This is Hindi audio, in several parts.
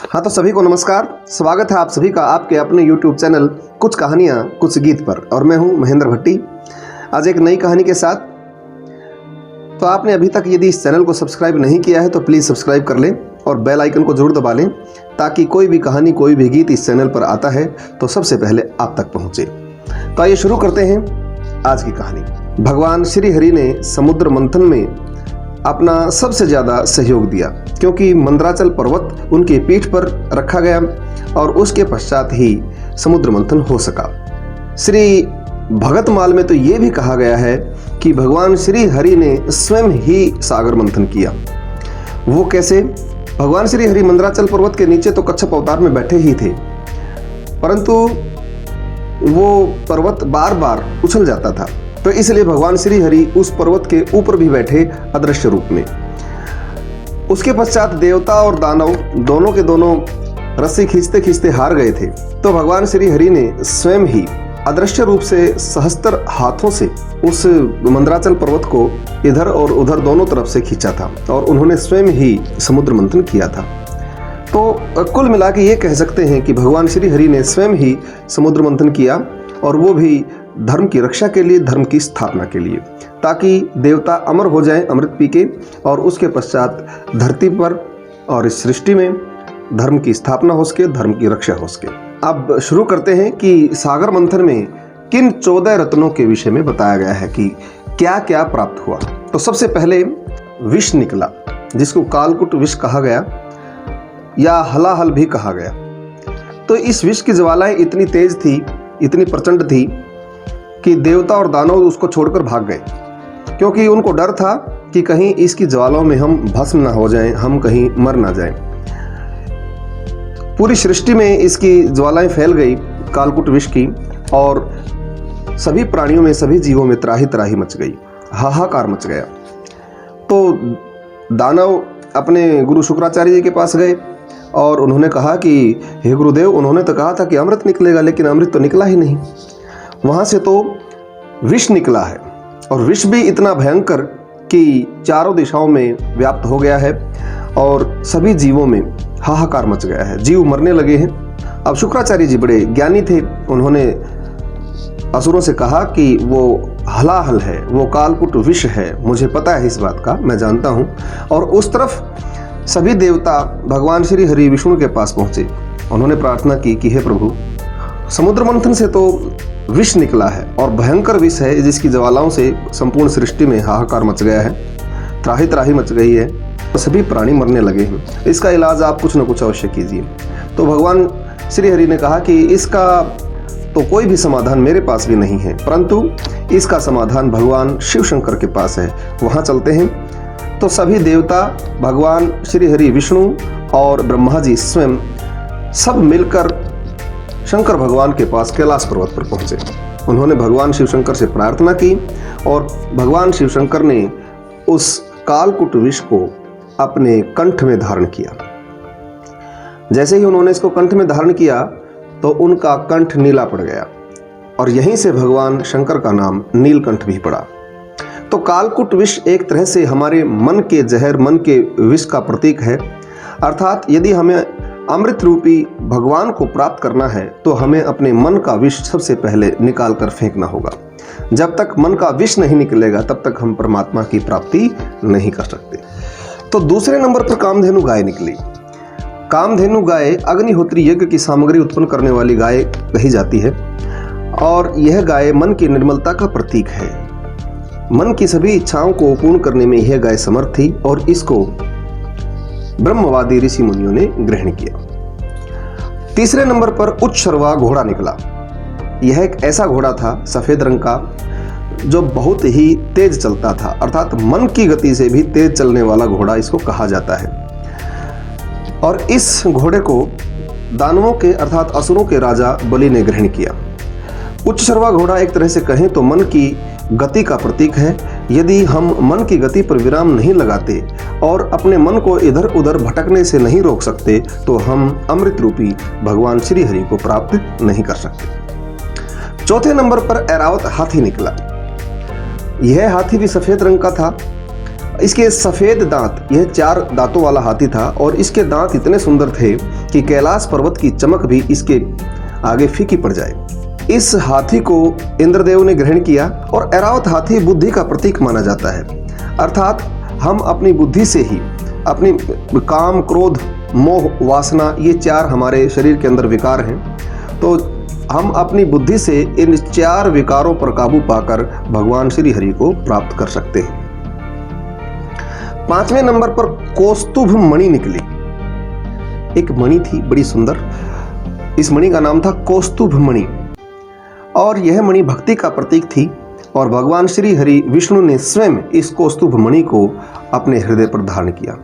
हाँ तो सभी को नमस्कार। स्वागत है आप सभी का आपके अपने YouTube चैनल कुछ कहानियाँ कुछ गीत पर। और मैं हूँ महेंद्र भट्टी, आज एक नई कहानी के साथ। तो आपने अभी तक यदि इस चैनल को सब्सक्राइब नहीं किया है तो प्लीज़ सब्सक्राइब कर लें और बेल आइकन को जरूर दबा लें, ताकि कोई भी कहानी कोई भी गीत इस चैनल पर आता है तो सबसे पहले आप तक पहुँचे। तो आइए शुरू करते हैं आज की कहानी। भगवान श्री हरि ने समुद्र मंथन में अपना सबसे ज़्यादा सहयोग दिया, क्योंकि मंदराचल पर्वत उनकी पीठ पर रखा गया और उसके पश्चात ही समुद्र मंथन हो सका। श्री भगतमाल में तो ये भी कहा गया है कि भगवान श्री हरि ने स्वयं ही सागर मंथन किया। वो कैसे? भगवान श्री हरि मंदराचल पर्वत के नीचे तो कच्छप अवतार में बैठे ही थे, परंतु वो पर्वत बार बार उछल जाता था, तो इसलिए भगवान श्री हरि उस पर्वत के ऊपर भी बैठे अदृश्य रूप में। उसके पश्चात देवता और दानव दोनों के दोनों रस्सी खींचते खींचते हार गए थे, तो भगवान श्री हरि ने स्वयं ही अदृश्य रूप से सहस्त्र हाथों से उस मंदराचल पर्वत को इधर और उधर दोनों तरफ से खींचा था और उन्होंने स्वयं ही समुद्र मंथन किया था। तो कुल मिला के ये कह सकते हैं कि भगवान श्री हरि ने स्वयं ही समुद्र मंथन किया, और वो भी धर्म की रक्षा के लिए, धर्म की स्थापना के लिए, ताकि देवता अमर हो जाएं अमृत पी के, और उसके पश्चात धरती पर और इस सृष्टि में धर्म की स्थापना हो सके, धर्म की रक्षा हो सके। अब शुरू करते हैं कि सागर मंथन में किन 14 रत्नों के विषय में बताया गया है कि क्या क्या प्राप्त हुआ। तो सबसे पहले विष निकला, जिसको कालकुट विष कहा गया या हलाहल भी कहा गया। तो इस विष की ज्वालाएं इतनी तेज थी, इतनी प्रचंड थी कि देवता और दानव उसको छोड़कर भाग गए, क्योंकि उनको डर था कि कहीं इसकी ज्वालाओं में हम भस्म ना हो जाएं, हम कहीं मर ना जाएं। पूरी सृष्टि में इसकी ज्वालाएं फैल गई कालकुट विष की, और सभी प्राणियों में, सभी जीवों में त्राही त्राही मच गई, हाहाकार मच गया। तो दानव अपने गुरु शुक्राचार्य जी के पास गए और उन्होंने कहा कि हे गुरुदेव, उन्होंने तो कहा था कि अमृत निकलेगा, लेकिन अमृत तो निकला ही नहीं। वहाँ से तो विष निकला है, और विष भी इतना भयंकर कि चारों दिशाओं में व्याप्त हो गया है और सभी जीवों में हाहाकार मच गया है, जीव मरने लगे हैं। अब शुक्राचार्य जी बड़े ज्ञानी थे, उन्होंने असुरों से कहा कि वो हलाहल है, वो कालकुट विष है, मुझे पता है इस बात का, मैं जानता हूँ। और उस तरफ सभी देवता भगवान श्री हरि विष्णु के पास पहुँचे। उन्होंने प्रार्थना की कि हे प्रभु, समुद्र मंथन से तो विष निकला है और भयंकर विष है, जिसकी ज्वालाओं से संपूर्ण सृष्टि में हाहाकार मच गया है, त्राही त्राही मच गई है, सभी प्राणी मरने लगे हैं। इसका इलाज आप कुछ न कुछ अवश्य कीजिए। तो भगवान श्री हरि ने कहा कि इसका तो कोई भी समाधान मेरे पास भी नहीं है, परंतु इसका समाधान भगवान शिव शंकर के पास है, वहाँ चलते हैं। तो सभी देवता, भगवान श्री हरि विष्णु और ब्रह्मा जी स्वयं सब मिलकर शंकर भगवान के पास कैलाश पर्वत पर पहुंचे। उन्होंने भगवान शिव शंकर से प्रार्थना की और भगवान शिव शंकर ने उस कालकुट विष को अपने कंठ में धारण किया। जैसे ही उन्होंने इसको कंठ में धारण किया तो उनका कंठ नीला पड़ गया, और यहीं से भगवान शंकर का नाम नीलकंठ भी पड़ा। तो कालकुट विष एक तरह से हमारे मन के जहर, मन के विष का प्रतीक है। अर्थात यदि हमें अमृत रूपी भगवान को प्राप्त करना है तो हमें अपने मन का विष सबसे पहले निकाल कर फेंकना होगा। जब तक मन का विष नहीं निकलेगा तब तक हम परमात्मा की प्राप्ति नहीं कर सकते। तो दूसरे नंबर पर कामधेनु गाय निकली। कामधेनु गाय अग्निहोत्री यज्ञ की सामग्री उत्पन्न करने वाली गाय कही जाती है, और यह गाय मन की निर्मलता का प्रतीक है। मन की सभी इच्छाओं को पूर्ण करने में यह गाय समर्थ थी, और इसको ब्रह्मवादी ऋषि मुनियों ने ग्रहण किया। तीसरे नंबर पर उच्छर्वा घोड़ा निकला। यह एक ऐसा घोड़ा था सफेद रंग का, जो बहुत ही तेज चलता था, अर्थात मन की गति से भी तेज चलने वाला घोड़ा इसको कहा जाता है। और इस घोड़े को दानवों के अर्थात असुरों के राजा बलि ने ग्रहण किया। उच्छर्वा घोड़ा एक तरह से कहें तो मन की गति का प्रतीक है। यदि हम मन की गति पर विराम नहीं लगाते और अपने मन को इधर उधर भटकने से नहीं रोक सकते तो हम अमृत रूपी भगवान श्री हरि को प्राप्त नहीं कर सकते। चौथे नंबर पर ऐरावत हाथी निकला। यह हाथी भी सफेद रंग का था, इसके सफ़ेद दांत, यह 4 दांतों वाला हाथी था और इसके दांत इतने सुंदर थे कि कैलाश पर्वत की चमक भी इसके आगे फीकी पड़ जाए। इस हाथी को इंद्रदेव ने ग्रहण किया और ऐरावत हाथी बुद्धि का प्रतीक माना जाता है। अर्थात हम अपनी बुद्धि से ही अपनी काम, क्रोध, मोह, वासना, ये 4 हमारे शरीर के अंदर विकार हैं, तो हम अपनी बुद्धि से इन 4 विकारों पर काबू पाकर भगवान श्री हरि को प्राप्त कर सकते हैं। 5वें नंबर पर कौस्तुभ मणि निकली। एक मणि थी बड़ी सुंदर, इस मणि का नाम था कौस्तुभ मणि और यह मणि भक्ति का प्रतीक थी और भगवान श्री हरि विष्णु ने स्वयं इस कौस्तुभ मणि को अपने हृदय पर धारण किया।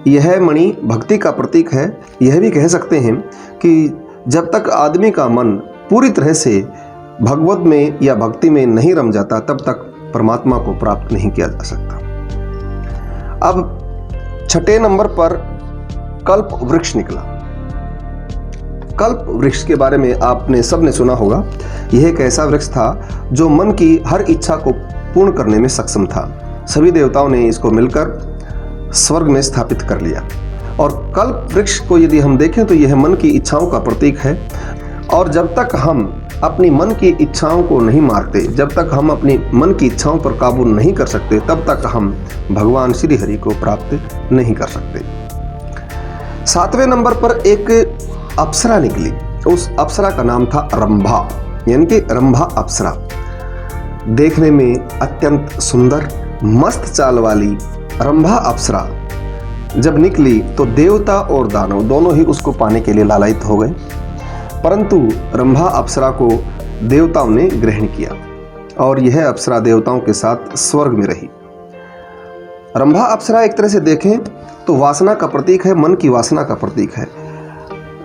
यह मणि भक्ति का प्रतीक है। यह भी कह सकते हैं कि जब तक आदमी का मन पूरी तरह से भगवत में या भक्ति में नहीं रम जाता तब तक परमात्मा को प्राप्त नहीं किया जा सकता। अब 6ठे नंबर पर कल्प वृक्ष निकला। कल्प वृक्ष के बारे में आपने सबने सुना होगा। यह एक ऐसा वृक्ष था जो मन की हर इच्छा को पूर्ण करने में सक्षम था। सभी देवताओं ने इसको मिलकर स्वर्ग में स्थापित कर लिया और कल्प वृक्ष को यदि हम देखें तो यह मन की इच्छाओं का प्रतीक है और जब तक हम अपनी मन की इच्छाओं को नहीं मारते, जब तक हम अपनी मन की इच्छाओं पर काबू नहीं कर सकते, तब तक हम भगवान श्री हरि को प्राप्त नहीं कर सकते। 7वें नंबर पर एक अप्सरा निकली। उस अप्सरा का नाम था रंभा, यानी कि रंभा अप्सरा। देखने में अत्यंत सुंदर, मस्त चाल वाली रंभा अप्सरा जब निकली तो देवता और दानव दोनों ही उसको पाने के लिए लालायित हो गए, परंतु रंभा अप्सरा को देवताओं ने ग्रहण किया और यह अप्सरा देवताओं के साथ स्वर्ग में रही। रंभा अप्सरा एक तरह से देखें तो वासना का प्रतीक है, मन की वासना का प्रतीक है।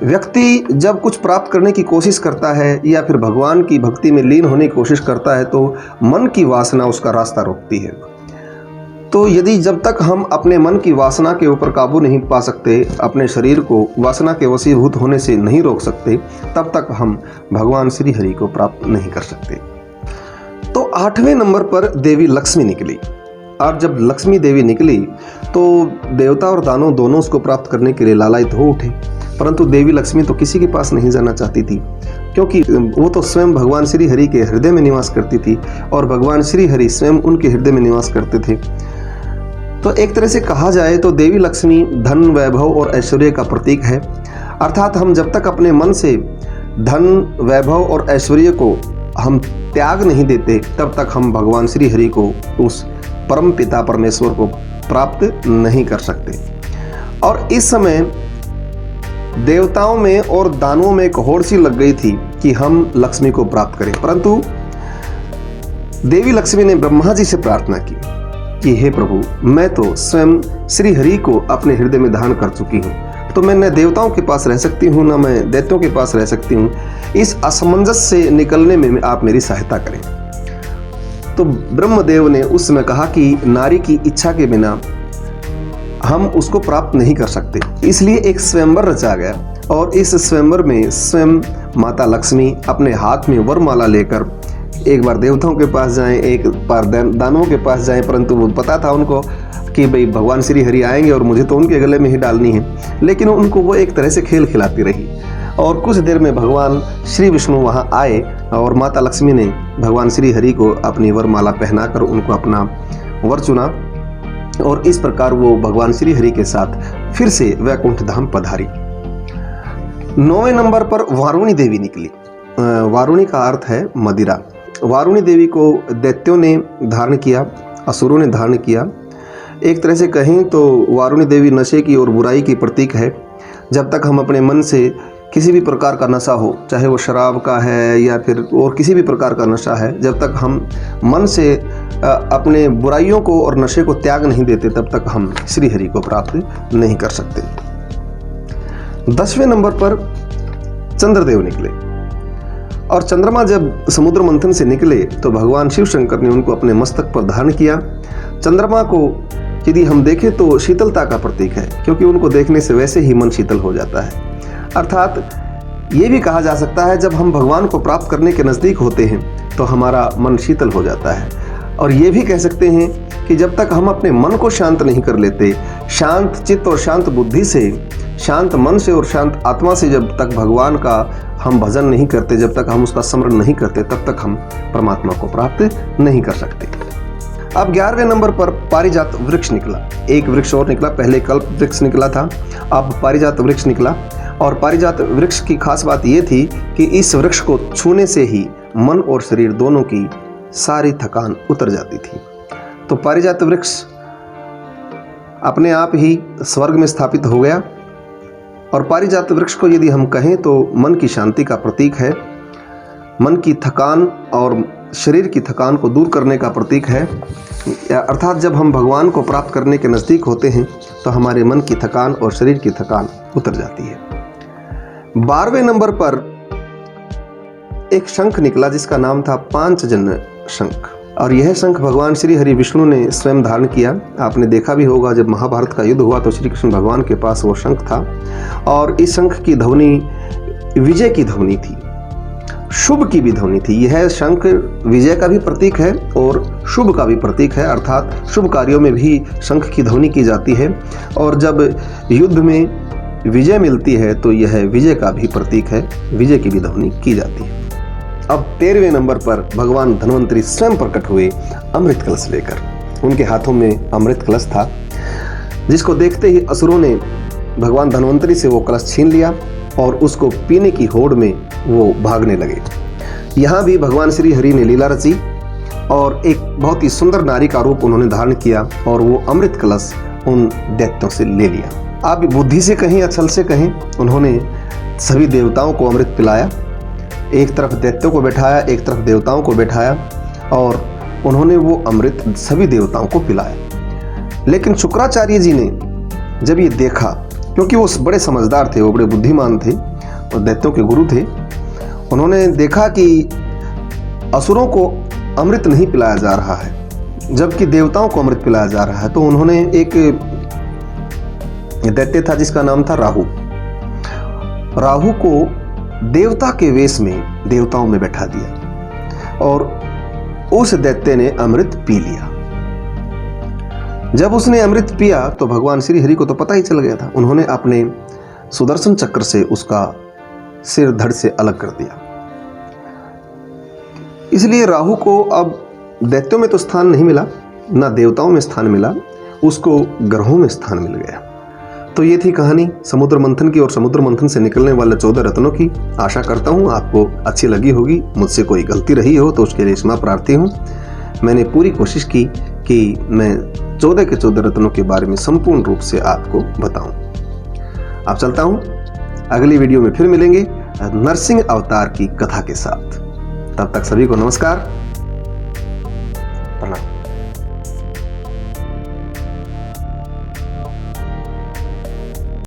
व्यक्ति जब कुछ प्राप्त करने की कोशिश करता है या फिर भगवान की भक्ति में लीन होने की कोशिश करता है तो मन की वासना उसका रास्ता रोकती है। तो यदि जब तक हम अपने मन की वासना के ऊपर काबू नहीं पा सकते, अपने शरीर को वासना के वशीभूत होने से नहीं रोक सकते, तब तक हम भगवान श्री हरि को प्राप्त नहीं कर सकते। तो 8वें नंबर पर देवी लक्ष्मी निकली और जब लक्ष्मी देवी निकली तो देवता और दानव दोनों उसको प्राप्त करने के लिए लालायित हो उठे, परंतु देवी लक्ष्मी तो किसी के पास नहीं जाना चाहती थी क्योंकि वो तो स्वयं भगवान श्री हरि के हृदय में निवास करती थी और भगवान श्री हरि स्वयं उनके हृदय में निवास करते थे। तो एक तरह से कहा जाए तो देवी लक्ष्मी धन, वैभव और ऐश्वर्य का प्रतीक है। अर्थात हम जब तक अपने मन से धन, वैभव और ऐश्वर्य को हम त्याग नहीं देते तब तक हम भगवान श्री हरि को, उस परम पिता परमेश्वर को प्राप्त नहीं कर सकते। और इस समय देवताओं में और दानवों में एक होड़ सी लग गई थी कि हम लक्ष्मी को प्राप्त करें, परंतु देवी लक्ष्मी ने ब्रह्मा जी से प्रार्थना की कि हे प्रभु, मैं तो स्वयं श्री हरि को अपने हृदय में धारण कर चुकी हूँ, तो मैं न देवताओं के पास रह सकती हूँ न मैं दैत्यों के पास रह सकती हूँ। इस असमंजस से निकलने में आप मेरी सहायता करें। तो ब्रह्मदेव ने उस समय कहा कि नारी की इच्छा के बिना हम उसको प्राप्त नहीं कर सकते, इसलिए एक स्वयंवर रचा गया और इस स्वयंवर में स्वयं माता लक्ष्मी अपने हाथ में वरमाला लेकर एक बार देवताओं के पास जाएं, एक बार दानवों के पास जाएं, परंतु वो पता था उनको कि भाई भगवान श्री हरि आएंगे और मुझे तो उनके गले में ही डालनी है, लेकिन उनको वो एक तरह से खेल खिलाती रही और कुछ देर में भगवान श्री विष्णु वहाँ आए और माता लक्ष्मी ने भगवान श्री हरि को अपनी वरमाला पहनाकर उनको अपना वर चुना और इस प्रकार वो भगवान श्री हरि के साथ फिर से वैकुंठ धाम पधारी। 9वें नंबर पर वारुणी देवी निकली। वारुणी का अर्थ है मदिरा। वारुणी देवी को दैत्यों ने धारण किया, असुरों ने धारण किया। एक तरह से कहें तो वारुणी देवी नशे की और बुराई की प्रतीक है। जब तक हम अपने मन से किसी भी प्रकार का नशा हो, चाहे वो शराब का है या फिर और किसी भी प्रकार का नशा है, जब तक हम मन से अपने बुराइयों को और नशे को त्याग नहीं देते तब तक हम श्री हरि को प्राप्त नहीं कर सकते। 10वें नंबर पर चंद्रदेव निकले और चंद्रमा जब समुद्र मंथन से निकले तो भगवान शिव शंकर ने उनको अपने मस्तक पर धारण किया। चंद्रमा को यदि हम देखें तो शीतलता का प्रतीक है, क्योंकि उनको देखने से वैसे ही मन शीतल हो जाता है। अर्थात ये भी कहा जा सकता है जब हम भगवान को प्राप्त करने के नज़दीक होते हैं तो हमारा मन शीतल हो जाता है। और ये भी कह सकते हैं कि जब तक हम अपने मन को शांत नहीं कर लेते, शांत चित्त और शांत बुद्धि से, शांत मन से और शांत आत्मा से जब तक भगवान का हम भजन नहीं करते, जब तक हम उसका स्मरण नहीं करते, तब तक हम परमात्मा को प्राप्त नहीं कर सकते। अब 11वें नंबर पर पारिजात वृक्ष निकला। एक वृक्ष और निकला, पहले कल्प वृक्ष निकला था, अब पारिजात वृक्ष निकला। और पारिजात वृक्ष की खास बात यह थी कि इस वृक्ष को छूने से ही मन और शरीर दोनों की सारी थकान उतर जाती थी। तो पारिजात वृक्ष अपने आप ही स्वर्ग में स्थापित हो गया। और पारिजात वृक्ष को यदि हम कहें तो मन की शांति का प्रतीक है, मन की थकान और शरीर की थकान को दूर करने का प्रतीक है। अर्थात जब हम भगवान को प्राप्त करने के नज़दीक होते हैं तो हमारे मन की थकान और शरीर की थकान उतर जाती है। 12वें नंबर पर एक शंख निकला जिसका नाम था पांचजन्य शंख। और यह शंख भगवान श्री हरि विष्णु ने स्वयं धारण किया। आपने देखा भी होगा जब महाभारत का युद्ध हुआ तो श्री कृष्ण भगवान के पास वो शंख था और इस शंख की ध्वनि विजय की ध्वनि थी, शुभ की भी ध्वनि थी। यह शंख विजय का भी प्रतीक है और शुभ का भी प्रतीक है, अर्थात शुभ कार्यों में भी शंख की ध्वनि की जाती है। और जब युद्ध में विजय मिलती है तो यह विजय का भी प्रतीक है, विजय की भी ध्वनि की जाती है। अब 13वें नंबर पर भगवान धन्वंतरी स्वयं प्रकट हुए अमृत कलश लेकर। उनके हाथों में अमृत कलश था जिसको देखते ही असुरों ने भगवान धन्वंतरी से वो कलश छीन लिया और उसको पीने की होड़ में वो भागने लगे। यहाँ भी भगवान श्री हरि ने लीला रची और एक बहुत ही सुंदर नारी का रूप उन्होंने धारण किया और वो अमृत कलश उन दैत्यों से ले लिया। आप बुद्धि से कहें या छल से कहें, उन्होंने सभी देवताओं को अमृत पिलाया। एक तरफ दैत्यों को बैठाया, एक तरफ देवताओं को बैठाया और उन्होंने वो अमृत सभी देवताओं को पिलाया। लेकिन शुक्राचार्य जी ने जब ये देखा, क्योंकि वो बड़े समझदार थे, वो बड़े बुद्धिमान थे और दैत्यों के गुरु थे, उन्होंने देखा कि असुरों को अमृत नहीं पिलाया जा रहा है जबकि देवताओं को अमृत पिलाया जा रहा है। तो उन्होंने एक दैत्य था जिसका नाम था राहु, राहु को देवता के वेश में देवताओं में बैठा दिया और उस दैत्य ने अमृत पी लिया। जब उसने अमृत पिया तो भगवान श्री हरि को तो पता ही चल गया था। उन्होंने अपने सुदर्शन चक्र से उसका सिर धड़ से अलग कर दिया। इसलिए राहु को अब दैत्यों में तो स्थान नहीं मिला, ना देवताओं में स्थान मिला, उसको ग्रहों में स्थान मिल गया। तो ये थी कहानी समुद्र मंथन की और समुद्र मंथन से निकलने वाले 14 रत्नों की। आशा करता हूँ आपको अच्छी लगी होगी। मुझसे कोई गलती रही हो तो उसके लिए क्षमा प्रार्थी हूँ। मैंने पूरी कोशिश की कि मैं 14 के 14 रत्नों के बारे में संपूर्ण रूप से आपको बताऊं। अब चलता हूँ, अगली वीडियो में फिर मिलेंगे नरसिंह अवतार की कथा के साथ। तब तक सभी को नमस्कार, प्रणाम।